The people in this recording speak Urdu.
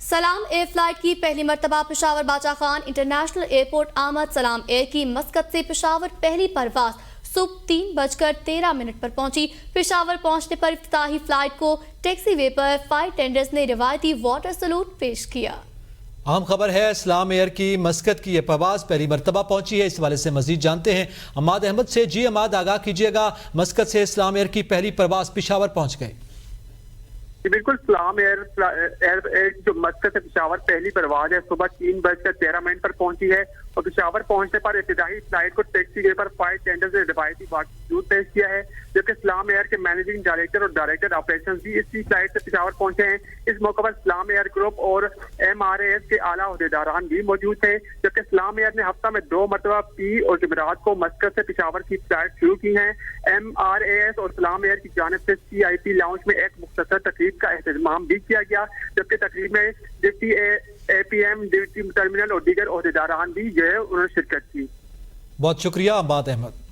سلام ایئر فلائٹ کی پہلی مرتبہ پشاور باچا خان انٹرنیشنل ایئرپورٹ آمد۔ سلام ایئر کی مسقط سے پشاور پہلی پرواز صبح 3:13 پر پہنچی۔ پشاور پہنچنے پر افتتاحی فلائٹ کو ٹیکسی وے پر فائر ٹینڈرز نے روایتی واٹر سلوٹ پیش کیا۔ اہم خبر ہے، سلام ایئر کی مسقط کی یہ پرواز پہلی مرتبہ پہنچی ہے۔ اس حوالے سے مزید جانتے ہیں عماد احمد سے۔ جی عماد، آگاہ کیجیے گا، مسقط سے سلام ایئر کی پہلی پرواز پشاور پہنچ گئی۔ بالکل، سلام ایئر جو مسقط سے پشاور پہلی پرواز ہے صبح 3:13 پر پہنچی ہے اور پشاور پہنچنے پر ابتدائی فلائٹ کو ٹیکسی وے پر فائر ٹینڈرز نے روایتی واٹر سلوٹ پیش کیا ہے، جبکہ سلام ایئر کے مینیجنگ ڈائریکٹر اور ڈائریکٹر آپریشن بھی اسی فلائٹ سے پشاور پہنچے ہیں۔ اس موقع پر سلام ایئر گروپ اور MRAS کے اعلیٰ عہدیداران بھی موجود تھے، جبکہ سلام ایئر نے ہفتہ میں 2 مرتبہ پیر اور جمعرات کو مسقط سے پشاور کی فلائٹ شروع کی ہیں۔ MRAS اور سلام ایئر کی جانب سے CIP لاؤنج میں ایک مختصر تقریب کا اہتمام بھی کیا گیا، جبکہ تقریب میں ڈپٹی APM ڈپٹی ٹرمینل اور دیگر عہدیداران بھی انہوں نے شرکت کی۔ بہت شکریہ عماد احمد۔